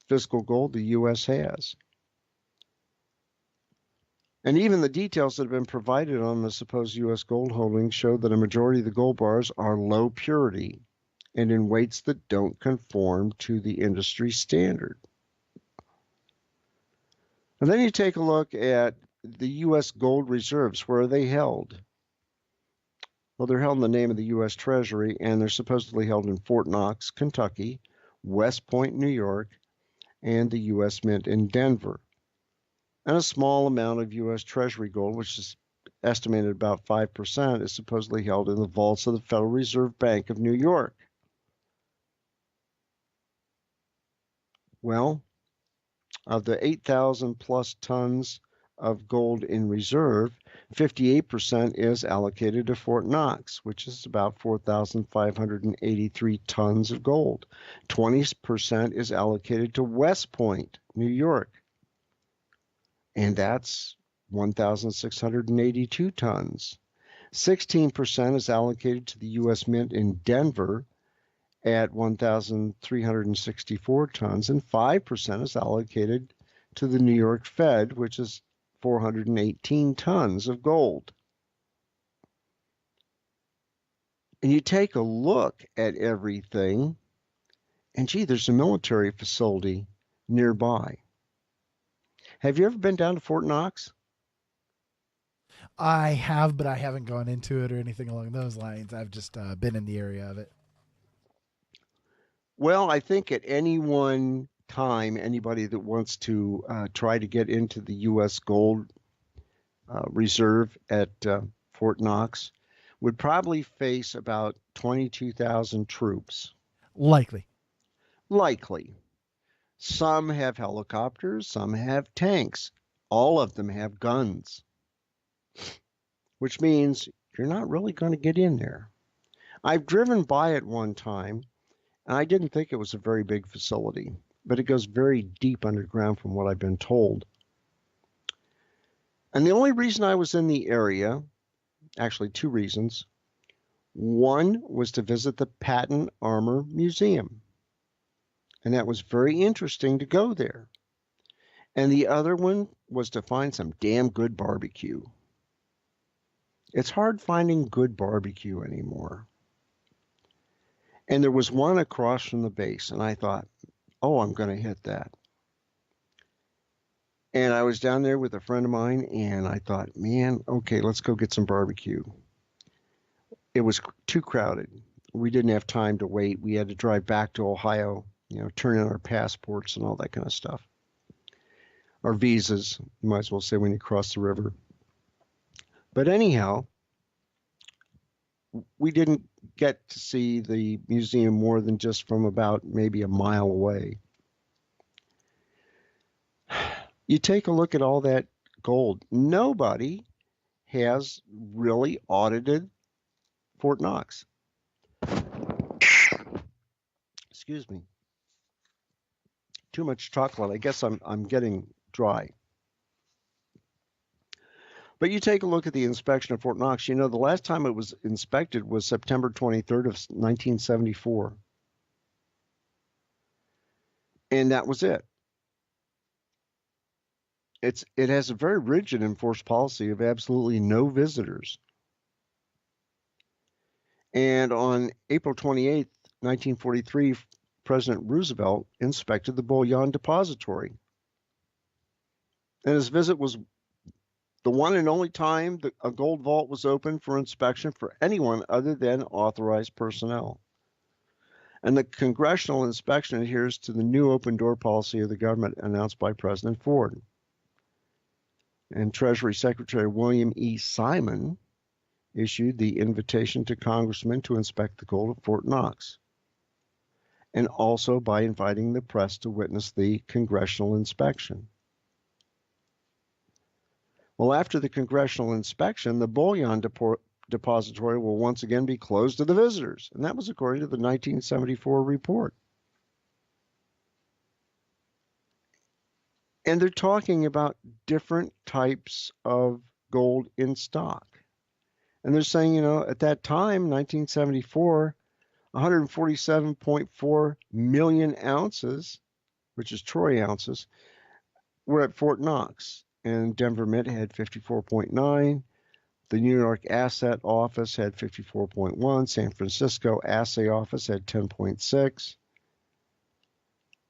physical gold the U.S. has. And even the details that have been provided on the supposed U.S. gold holdings show that a majority of the gold bars are low purity and in weights that don't conform to the industry standard. And then you take a look at the U.S. gold reserves. Where are they held? Well, they're held in the name of the U.S. Treasury, and they're supposedly held in Fort Knox, Kentucky, West Point, New York, and the U.S. Mint in Denver. And a small amount of U.S. Treasury gold, which is estimated about 5%, is supposedly held in the vaults of the Federal Reserve Bank of New York. Well, of the 8,000 plus tons of gold in reserve, 58% is allocated to Fort Knox, which is about 4,583 tons of gold. 20% is allocated to West Point, New York, and that's 1,682 tons. 16% is allocated to the U.S. Mint in Denver at 1,364 tons, and 5% is allocated to the New York Fed, which is 418 tons of gold. And you take a look at everything, and gee, there's a military facility nearby. Have you ever been down to Fort Knox? I have, but I haven't gone into it or anything along those lines. I've just been in the area of it. Well, I think at any one time, anybody that wants to try to get into the U.S. gold reserve at Fort Knox would probably face about 22,000 troops. Likely. Likely. Some have helicopters, some have tanks. All of them have guns, which means you're not really going to get in there. I've driven by it one time, and I didn't think it was a very big facility, but it goes very deep underground from what I've been told. And the only reason I was in the area, actually two reasons. One was to visit the Patton Armor Museum, and that was very interesting to go there. And the other one was to find some damn good barbecue. It's hard finding good barbecue anymore. And there was one across from the base, and I thought, oh, I'm going to hit that. And I was down there with a friend of mine, and I thought, man, okay, let's go get some barbecue. It was too crowded. We didn't have time to wait. We had to drive back to Ohio, turn in our passports and all that kind of stuff. Our visas, you might as well say, when you cross the river. But anyhow, we didn't get to see the museum more than just from about maybe a mile away. You take a look at all that gold. Nobody has really audited Fort Knox. Excuse me. Too much chocolate. I guess I'm getting dry. But you take a look at the inspection of Fort Knox. The last time it was inspected was September 23rd of 1974. And that was it. It has a very rigid enforced policy of absolutely no visitors. And on April 28th, 1943, President Roosevelt inspected the Bullion Depository. And his visit was the one and only time that a gold vault was open for inspection for anyone other than authorized personnel. And the congressional inspection adheres to the new open door policy of the government announced by President Ford. And Treasury Secretary William E. Simon issued the invitation to congressmen to inspect the gold at Fort Knox, and also by inviting the press to witness the congressional inspection. Well, after the congressional inspection, the Bullion depository will once again be closed to the visitors. And that was according to the 1974 report. And they're talking about different types of gold in stock. And they're saying, at that time, 1974, 147.4 million ounces, which is troy ounces, were at Fort Knox. And Denver Mint had 54.9. The New York Asset Office had 54.1. San Francisco Assay Office had 10.6.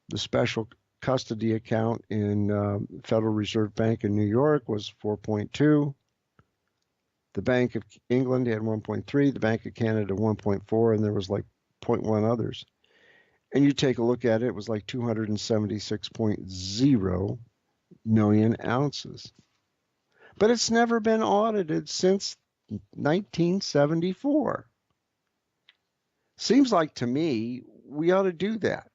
The special custody account in Federal Reserve Bank in New York was 4.2. The Bank of England had 1.3. The Bank of Canada 1.4, and there was like 0.1 others. And you take a look at it, it was like 276.0 million ounces. But it's never been audited since 1974. Seems like to me we ought to do that.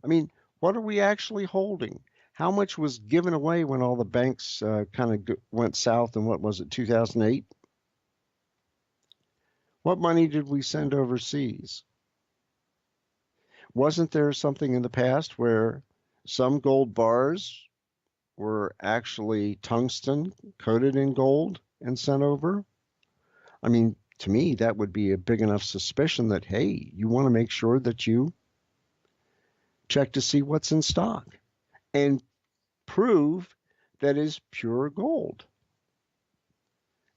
I mean, what are we actually holding? How much was given away when all the banks kind of went south in, what was it, 2008? What money did we send overseas? Wasn't there something in the past where some gold bars were actually tungsten coated in gold and sent over? I mean, to me, that would be a big enough suspicion that, hey, you want to make sure that you check to see what's in stock and prove that is pure gold.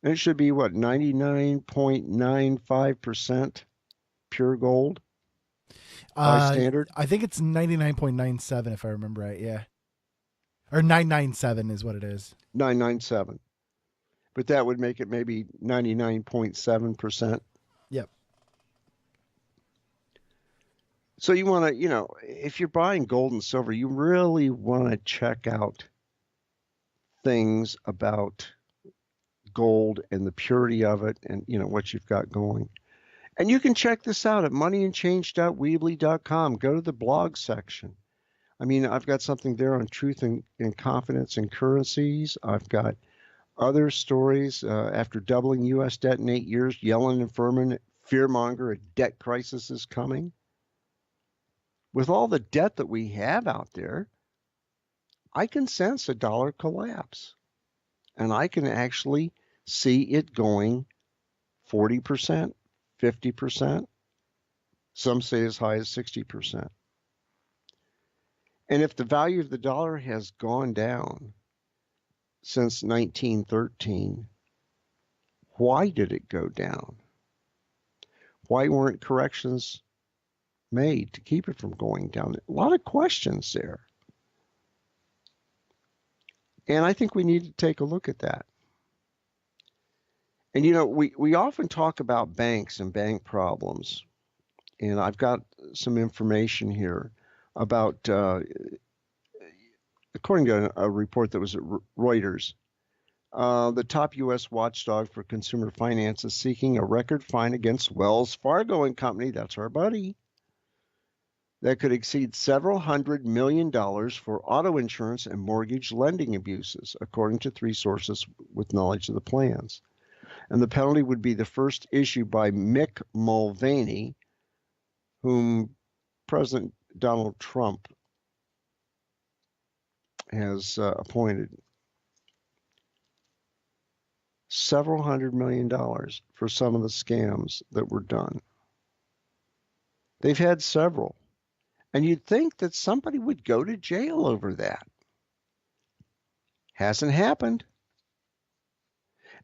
And it should be, what, 99.95% pure gold by standard? I think it's 99.97 if I remember right, yeah. Or 997 is what it is. 997. But that would make it maybe 99.7%. Yep. So you want to, if you're buying gold and silver, you really want to check out things about gold and the purity of it and, what you've got going. And you can check this out at moneyandchange.weebly.com. Go to the blog section. I mean, I've got something there on truth and confidence in currencies. I've got other stories. After doubling U.S. debt in 8 years, Yellen and Furman fearmonger a debt crisis is coming. With all the debt that we have out there, I can sense a dollar collapse. And I can actually see it going 40%, 50%. Some say as high as 60%. And if the value of the dollar has gone down since 1913, why did it go down? Why weren't corrections made to keep it from going down? A lot of questions there. And I think we need to take a look at that. And, we often talk about banks and bank problems. And I've got some information here about, according to a report that was at Reuters, the top U.S. watchdog for consumer finance is seeking a record fine against Wells Fargo and Company, that's our buddy, that could exceed several $100 million for auto insurance and mortgage lending abuses, according to 3 sources with knowledge of the plans. And the penalty would be the first issued by Mick Mulvaney, whom President Donald Trump has appointed. Several $100 million for some of the scams that were done. They've had several. And you'd think that somebody would go to jail over that. Hasn't happened.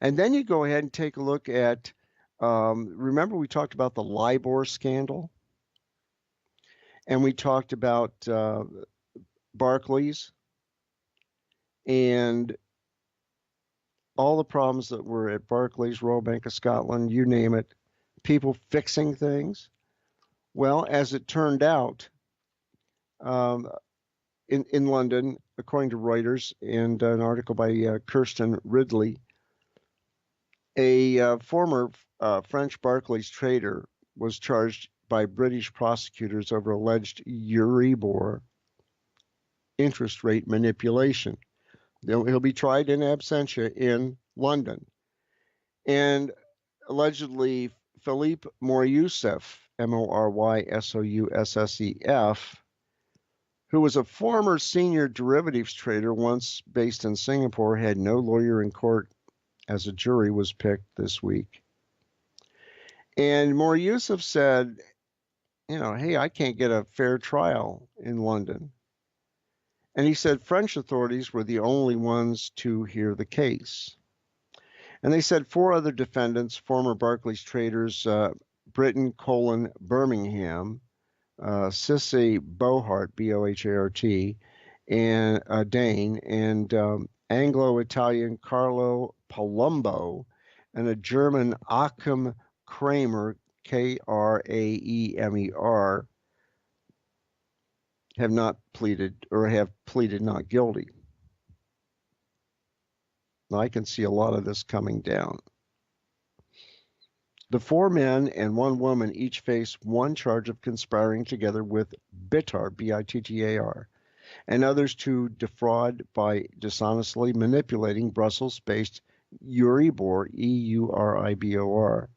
And then you go ahead and take a look at, remember we talked about the LIBOR scandal? And we talked about Barclays and all the problems that were at Barclays, Royal Bank of Scotland, you name it, people fixing things. Well, as it turned out, in London, according to Reuters and an article by Kirsten Ridley, a former French Barclays trader was charged by British prosecutors over alleged Euribor interest rate manipulation. He'll be tried in absentia in London. And allegedly, Philippe Moryousef, Moryssoussef, who was a former senior derivatives trader once based in Singapore, had no lawyer in court as a jury was picked this week. And Moryousef said, hey, I can't get a fair trial in London. And he said French authorities were the only ones to hear the case. And they said 4 other defendants, former Barclays traders, Britton Colin Birmingham, Sissy Bohart, Bohart, and Dane, and Anglo-Italian Carlo Palumbo, and a German Achim Kramer, Kraemer, have not pleaded or have pleaded not guilty. Now, I can see a lot of this coming down. The 4 men and 1 woman each face 1 charge of conspiring together with Bittar, Bittar, and others to defraud by dishonestly manipulating Brussels-based Euribor, Euribor,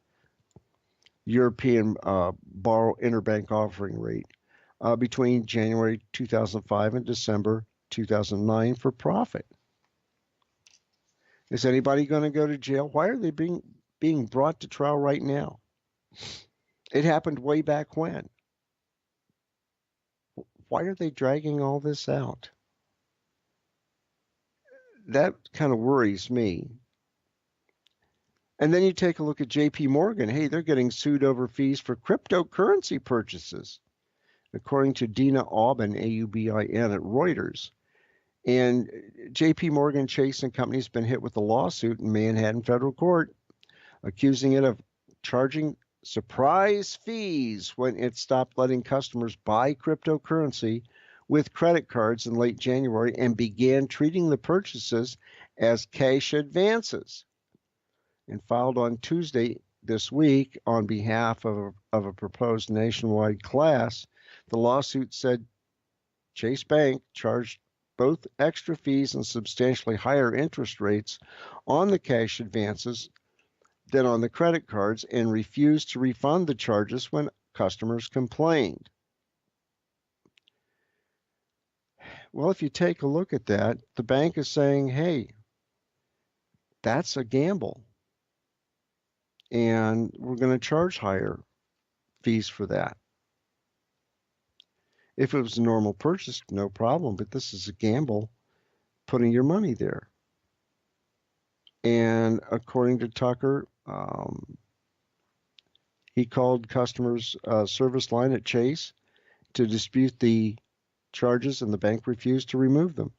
European interbank offering rate, between January 2005 and December 2009 for profit. Is anybody going to go to jail? Why are they being brought to trial right now? It happened way back when. Why are they dragging all this out? That kind of worries me. And then you take a look at JP Morgan. Hey, they're getting sued over fees for cryptocurrency purchases, according to Dina Aubin, Aubin, at Reuters. And JP Morgan Chase and Company has been hit with a lawsuit in Manhattan federal court, accusing it of charging surprise fees when it stopped letting customers buy cryptocurrency with credit cards in late January and began treating the purchases as cash advances. And filed on Tuesday this week on behalf of a proposed nationwide class, the lawsuit said Chase Bank charged both extra fees and substantially higher interest rates on the cash advances than on the credit cards and refused to refund the charges when customers complained. Well, if you take a look at that, the bank is saying, hey, that's a gamble. And we're going to charge higher fees for that. If it was a normal purchase, no problem, but this is a gamble, putting your money there. And according to Tucker, he called customers' service line at Chase to dispute the charges, and the bank refused to remove them.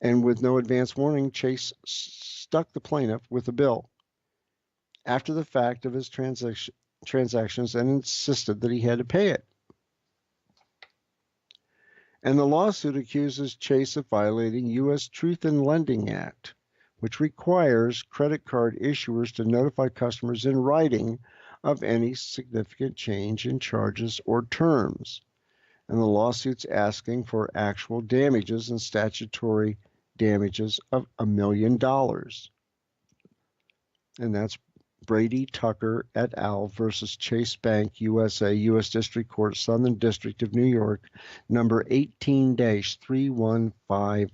And with no advance warning, Chase stuck the plaintiff with a bill after the fact of his transactions and insisted that he had to pay it. And the lawsuit accuses Chase of violating U.S. Truth in Lending Act, which requires credit card issuers to notify customers in writing of any significant change in charges or terms. And the lawsuit's asking for actual damages and statutory damages of $1 million. And that's Brady Tucker et al. Versus Chase Bank USA, U.S. District Court, Southern District of New York, number 18-3155.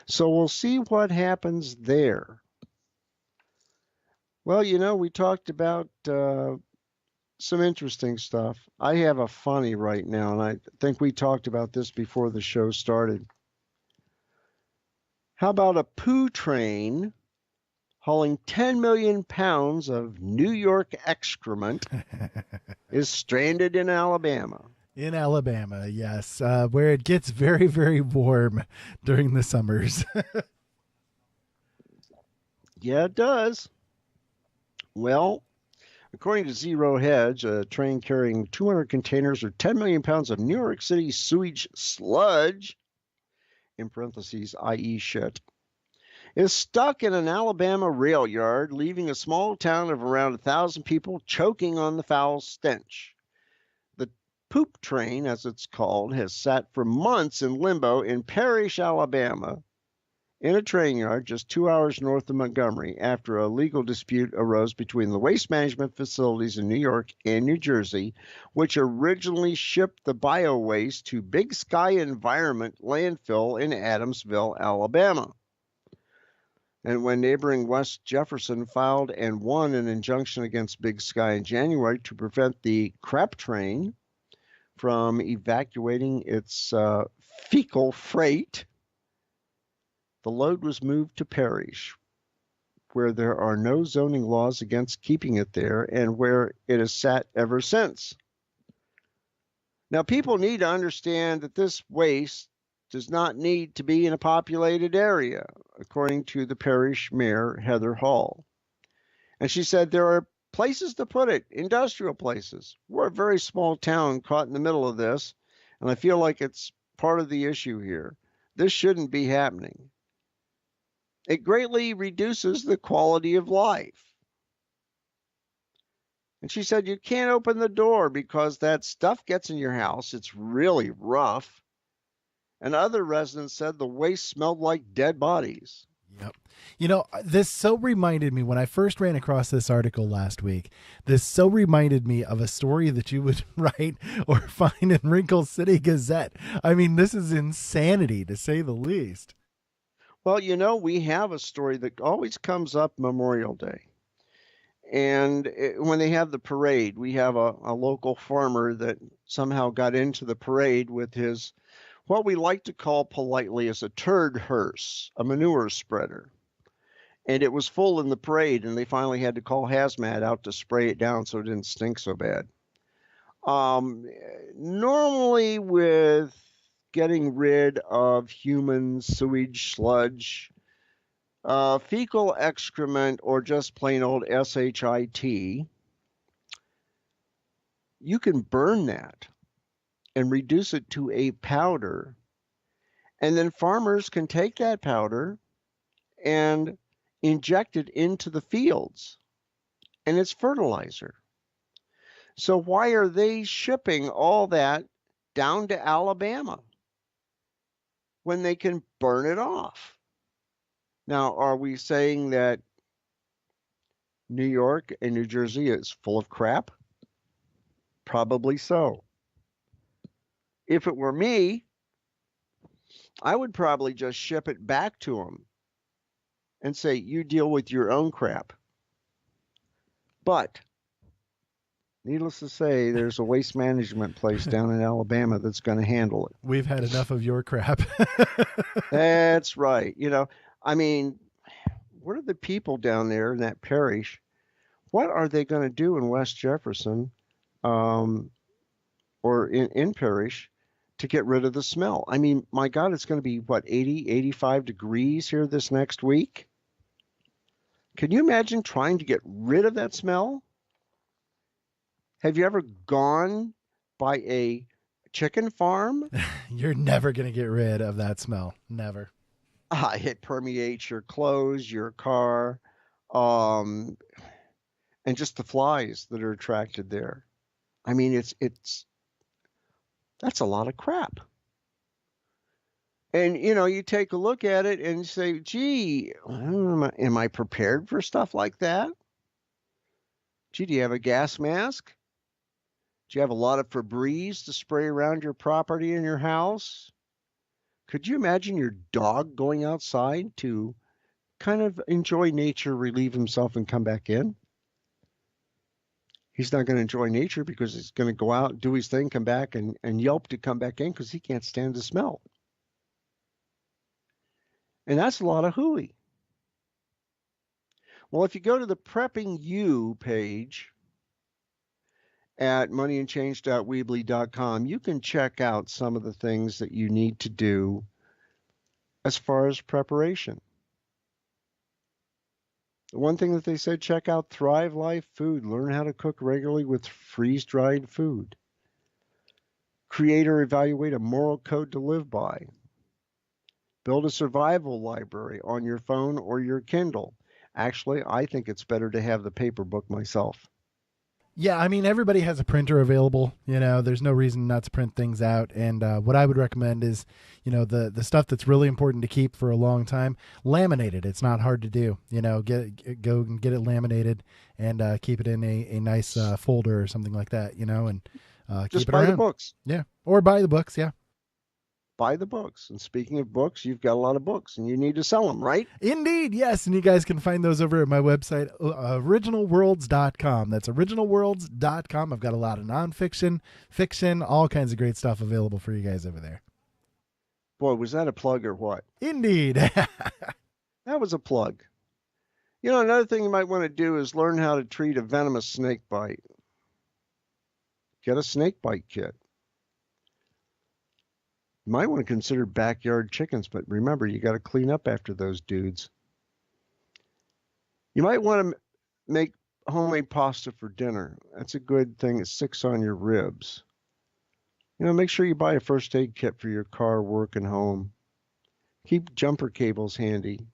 So we'll see what happens there. Well, we talked about some interesting stuff. I have a funny right now, and I think we talked about this before the show started. How about a poo train hauling 10 million pounds of New York excrement is stranded in Alabama? In Alabama, yes, where it gets very, very warm during the summers. Yeah, it does. Well, according to Zero Hedge, a train carrying 200 containers or 10 million pounds of New York City sewage sludge, in parentheses, i.e. shit, is stuck in an Alabama rail yard, leaving a small town of around 1,000 people choking on the foul stench. The poop train, as it's called, has sat for months in limbo in Parrish, Alabama, in a train yard just 2 hours north of Montgomery after a legal dispute arose between the waste management facilities in New York and New Jersey, which originally shipped the bio-waste to Big Sky Environment landfill in Adamsville, Alabama. And when neighboring West Jefferson filed and won an injunction against Big Sky in January to prevent the crap train from evacuating its fecal freight, the load was moved to Parrish, where there are no zoning laws against keeping it there and where it has sat ever since. Now, people need to understand that this waste does not need to be in a populated area, according to the Parrish mayor, Heather Hall. And she said there are places to put it, industrial places. We're a very small town caught in the middle of this, and I feel like it's part of the issue here. This shouldn't be happening. It greatly reduces the quality of life. And she said, you can't open the door because that stuff gets in your house. It's really rough. And other residents said the waste smelled like dead bodies. Yep. You know, this so reminded me when I first ran across this article last week. This so reminded me of a story that you would write or find in Wrinkle City Gazette. I mean, this is insanity to say the least. Well, you know, we have a story that always comes up Memorial Day. And when they have the parade, we have a local farmer that somehow got into the parade with his, what we like to call politely as a turd hearse, a manure spreader. And it was full in the parade, and they finally had to call hazmat out to spray it down so it didn't stink so bad. Normally with getting rid of human sewage, sludge, fecal excrement, or just plain old SHIT, you can burn that and reduce it to a powder. And then farmers can take that powder and inject it into the fields, and it's fertilizer. So why are they shipping all that down to Alabama when they can burn it off? Now, are we saying that New York and New Jersey is full of crap? Probably so. If it were me, I would probably just ship it back to them and say, you deal with your own crap. But needless to say, there's a waste management place down in Alabama that's going to handle it. We've had enough of your crap. That's right. You know, I mean, what are the people down there in that parish? What are they going to do in West Jefferson or in Parrish to get rid of the smell? I mean, my God, it's going to be, what, 80, 85 degrees here this next week? Can you imagine trying to get rid of that smell? Have you ever gone by a chicken farm? You're never going to get rid of that smell. Never. It permeates your clothes, your car, and just the flies that are attracted there. I mean, that's a lot of crap. And, you know, you take a look at it and say, gee, am I prepared for stuff like that? Gee, do you have a gas mask? Do you have a lot of Febreze to spray around your property and your house? Could you imagine your dog going outside to kind of enjoy nature, relieve himself, and come back in? He's not going to enjoy nature because he's going to go out, do his thing, come back, and yelp to come back in because he can't stand the smell. And that's a lot of hooey. Well, if you go to the Prepping You page at moneyandchange.weebly.com, you can check out some of the things that you need to do as far as preparation. The one thing that they said, check out Thrive Life Food. Learn how to cook regularly with freeze-dried food. Create or evaluate a moral code to live by. Build a survival library on your phone or your Kindle. Actually, I think it's better to have the paper book myself. Yeah, I mean, everybody has a printer available. There's no reason not to print things out. And what I would recommend is, the stuff that's really important to keep for a long time, laminate it. It's not hard to do. Go and get it laminated and keep it in a nice folder or something like that. And keep Just it buy the around. books. Yeah, or buy the books. Yeah. Buy the books. And speaking of books, you've got a lot of books and you need to sell them, right? Indeed, yes. And you guys can find those over at my website, originalworlds.com. That's originalworlds.com. I've got a lot of nonfiction, fiction, all kinds of great stuff available for you guys over there. Boy, was that a plug or what? Indeed. That was a plug. Another thing you might want to do is learn how to treat a venomous snake bite. Get a snake bite kit. You might want to consider backyard chickens, but remember, you got to clean up after those dudes. You might want to make homemade pasta for dinner. That's a good thing. It sticks on your ribs. Make sure you buy a first aid kit for your car, work, and home. Keep jumper cables handy.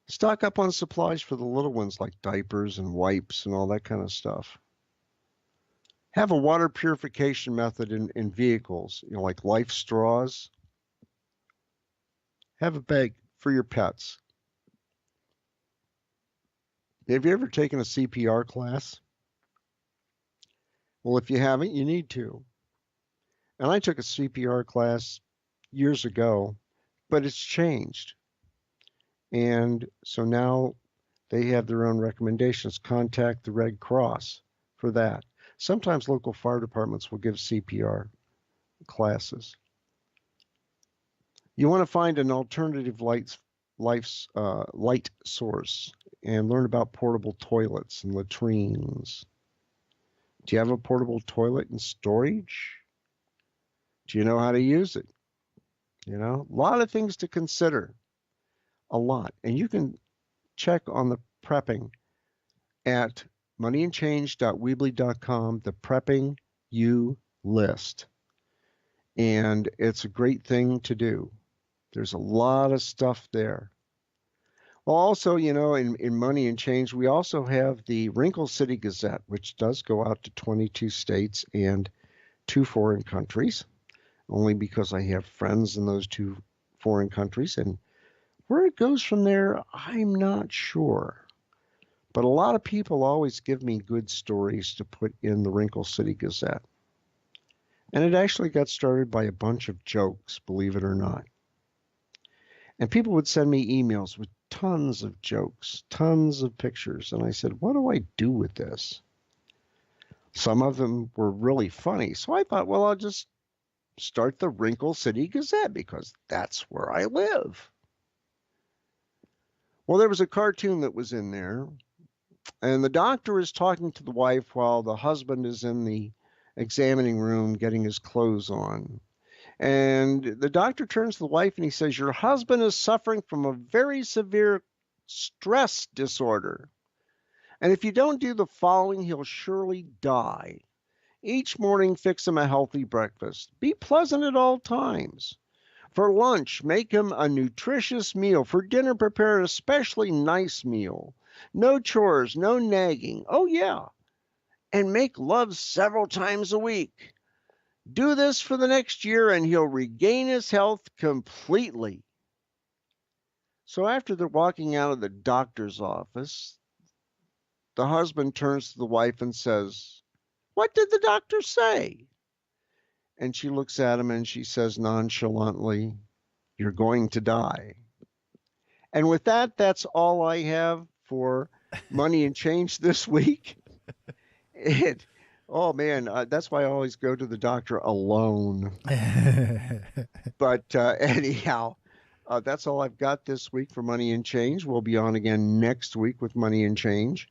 Stock up on supplies for the little ones like diapers and wipes and all that kind of stuff. Have a water purification method in vehicles, like Life straws. Have a bag for your pets. Have you ever taken a CPR class? Well, if you haven't, you need to. And I took a CPR class years ago, but it's changed. And so now they have their own recommendations. Contact the Red Cross for that. Sometimes local fire departments will give CPR classes. You want to find an alternative light source and learn about portable toilets and latrines. Do you have a portable toilet in storage? Do you know how to use it? A lot of things to consider. A lot. And you can check on the prepping at moneyandchange.weebly.com, the Prepping You list. And it's a great thing to do. There's a lot of stuff there. Well, also, in Money and Change, we also have the Wrinkle City Gazette, which does go out to 22 states and 2 foreign countries, only because I have friends in those 2 foreign countries. And where it goes from there, I'm not sure. But a lot of people always give me good stories to put in the Wrinkle City Gazette. And it actually got started by a bunch of jokes, believe it or not. And people would send me emails with tons of jokes, tons of pictures. And I said, what do I do with this? Some of them were really funny. So I thought, well, I'll just start the Wrinkle City Gazette because that's where I live. Well, there was a cartoon that was in there. And the doctor is talking to the wife while the husband is in the examining room getting his clothes on. And the doctor turns to the wife and he says, your husband is suffering from a very severe stress disorder. And if you don't do the following, he'll surely die. Each morning, fix him a healthy breakfast. Be pleasant at all times. For lunch, make him a nutritious meal. For dinner, prepare an especially nice meal. No chores, no nagging. Oh, yeah. And make love several times a week. Do this for the next year and he'll regain his health completely. So after they're walking out of the doctor's office, the husband turns to the wife and says, what did the doctor say? And she looks at him and she says nonchalantly, you're going to die. And with that, that's all I have for Money and Change this week. Oh man, that's why I always go to the doctor alone. But anyhow, that's all I've got this week for Money and Change. We'll be on again next week with Money and Change.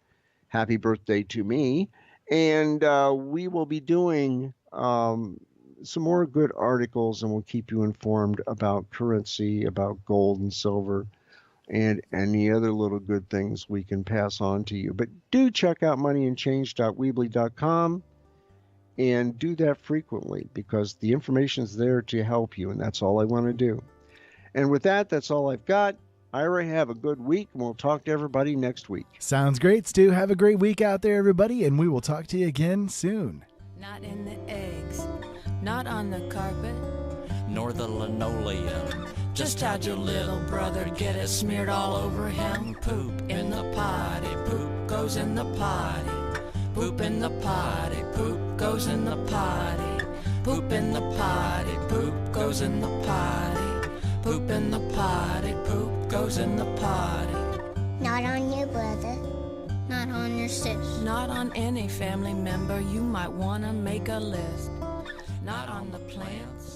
Happy birthday to me. And we will be doing some more good articles, and we'll keep you informed about currency, about gold and silver, and any other little good things we can pass on to you. But do check out moneyandchange.weebly.com and do that frequently because the information is there to help you, and that's all I want to do. And with that, that's all I've got. Ira, have a good week, and we'll talk to everybody next week. Sounds great, Stu. Have a great week out there, everybody, and we will talk to you again soon. Not in the eggs, not on the carpet, nor the linoleum. just how'd your little brother get it smeared all over him? Poop in the potty, poop goes in the potty. Poop in the potty, poop goes in the potty. Poop in the potty, poop goes in the potty. Poop in the potty, poop goes in the potty. Not on your brother, not on your sis. Not on any family member, you might wanna make a list. Not on the plants,